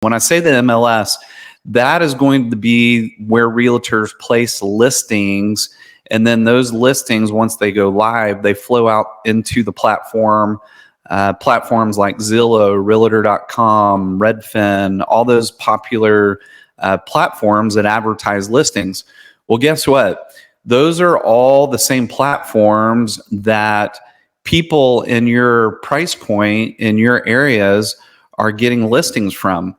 When I say the MLS, that is going to be where realtors place listings. And then those listings, once they go live, they flow out into the platforms like Zillow, Realtor.com, Redfin, all those popular platforms that advertise listings. Well, guess what? Those are all the same platforms that people in your price point in your areas are getting listings from.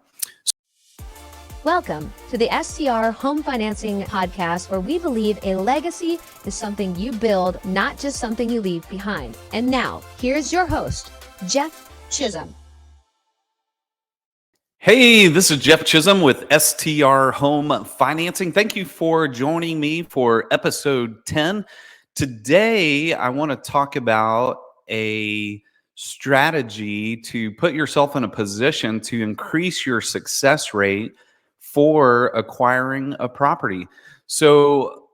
Welcome to the STR Home Financing Podcast, where we believe a legacy is something you build, not just something you leave behind. And now, here's your host, Jeff Chisum. Hey, this is Jeff Chisum with STR Home Financing. Thank you for joining me for episode 10. Today, I want to talk about a strategy to put yourself in a position to increase your success rate for acquiring a property. So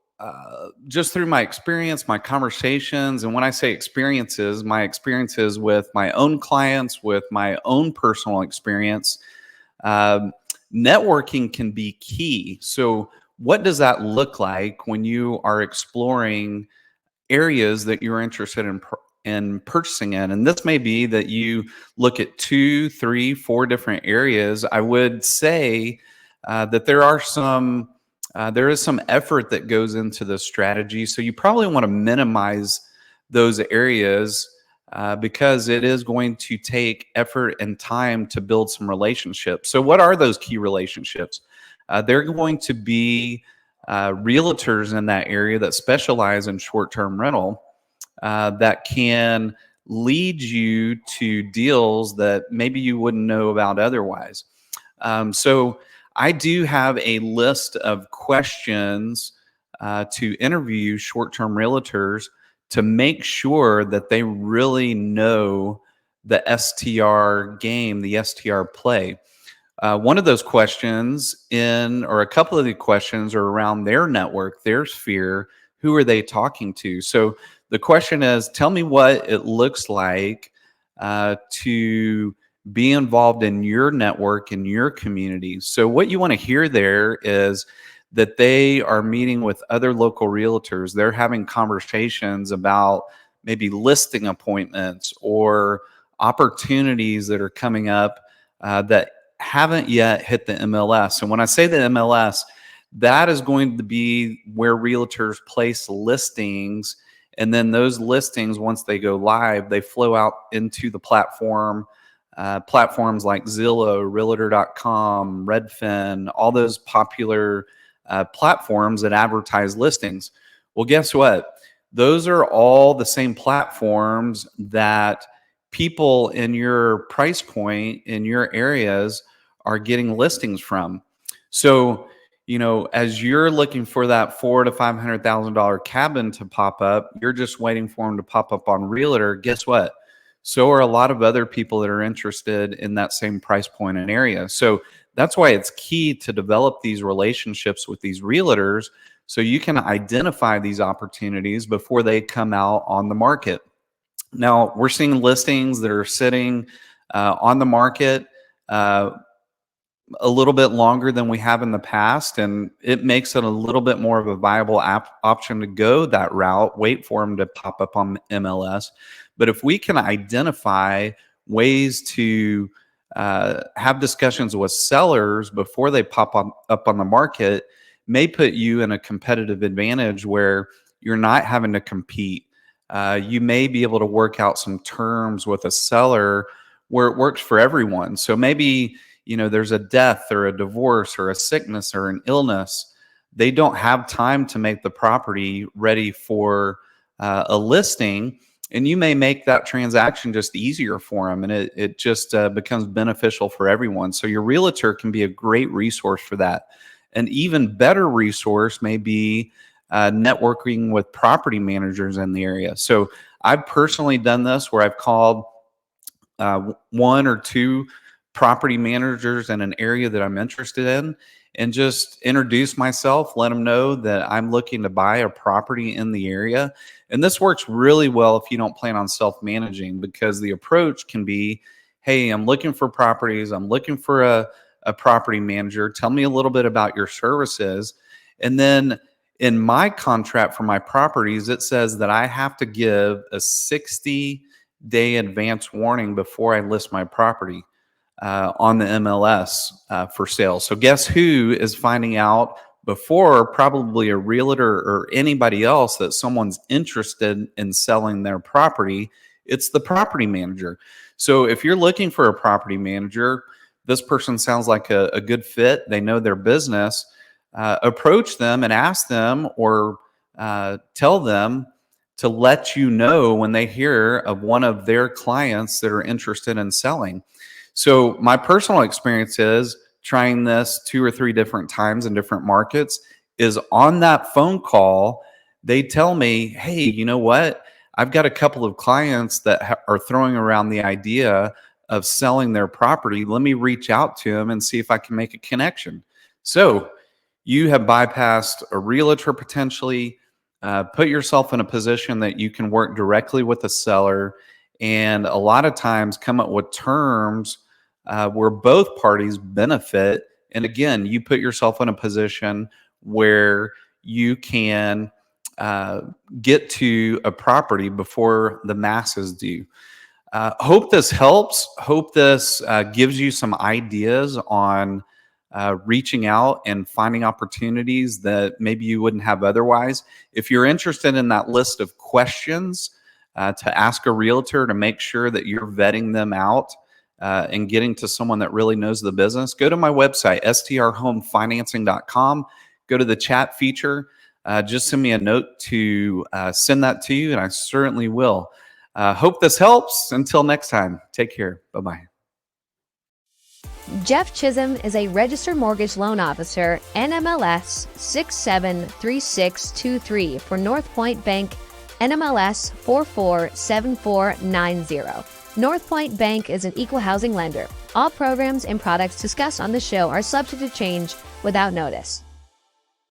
just through my experience, my conversations, and when I say experiences, my experiences with my own clients, with my own personal experience, networking can be key. So what does that look like when you are exploring areas that you're interested in purchasing in? And this may be that you look at 2, 3, 4 different areas. I would say that there is some effort that goes into this strategy. So you probably want to minimize those areas because it is going to take effort and time to build some relationships. So what are those key relationships? They're going to be realtors in that area that specialize in short-term rental that can lead you to deals that maybe you wouldn't know about otherwise. So I do have a list of questions to interview short-term realtors to make sure that they really know the STR game, the STR play. One of those questions or a couple of the questions are around their network, their sphere. Who are they talking to? So the question is, tell me what it looks like to be involved in your network, in your community. So what you want to hear there is that they are meeting with other local realtors. They're having conversations about maybe listing appointments or opportunities that are coming up that haven't yet hit the MLS. And when I say the MLS, that is going to be where realtors place listings. And then those listings, once they go live, they flow out into the platforms like Zillow, Realtor.com, Redfin, all those popular platforms that advertise listings. Well, guess what? Those are all the same platforms that people in your price point in your areas are getting listings from. So, as you're looking for that $400,000 to $500,000 cabin to pop up, you're just waiting for them to pop up on Realtor. Guess what? So are a lot of other people that are interested in that same price point and area. So that's why it's key to develop these relationships with these realtors so you can identify these opportunities before they come out on the market. Now, we're seeing listings that are sitting on the market a little bit longer than we have in the past, and it makes it a little bit more of a viable option to go that route, wait for them to pop up on MLS. But if we can identify ways to have discussions with sellers before they pop up on the market, may put you in a competitive advantage where you're not having to compete. You may be able to work out some terms with a seller where it works for everyone. So maybe there's a death or a divorce or a sickness or an illness. They don't have time to make the property ready for a listing, and you may make that transaction just easier for them, and it just becomes beneficial for everyone. So your realtor can be a great resource for that. An even better resource may be networking with property managers in the area. So I've personally done this where I've called 1 or 2 property managers in an area that I'm interested in and just introduce myself, let them know that I'm looking to buy a property in the area. And this works really well if you don't plan on self-managing, because the approach can be, hey, I'm looking for properties. I'm looking for a a property manager. Tell me a little bit about your services. And then in my contract for my properties, it says that I have to give a 60-day advance warning before I list my property on the MLS for sale. So guess who is finding out before probably a realtor or anybody else that someone's interested in selling their property? It's the property manager. So if you're looking for a property manager, this person sounds like a good fit. They know their business. Approach them and ask them, or tell them to let you know when they hear of one of their clients that are interested in selling. So my personal experience is trying this 2 or 3 different times in different markets is on that phone call, they tell me, hey, you know what? I've got a couple of clients that are throwing around the idea of selling their property. Let me reach out to them and see if I can make a connection. So you have bypassed a realtor potentially, put yourself in a position that you can work directly with the seller, and a lot of times come up with terms where both parties benefit. And again, you put yourself in a position where you can get to a property before the masses do. Hope this helps. Hope this gives you some ideas on reaching out and finding opportunities that maybe you wouldn't have otherwise. If you're interested in that list of questions to ask a realtor to make sure that you're vetting them out and getting to someone that really knows the business, go to my website, strhomefinancing.com. Go to the chat feature. Just send me a note to send that to you, and I certainly will. Hope this helps. Until next time, take care. Bye-bye. Jeff Chisum is a registered mortgage loan officer, NMLS 673623 for North Point Bank, NMLS 447490. North Point Bank is an equal housing lender. All programs and products discussed on the show are subject to change without notice.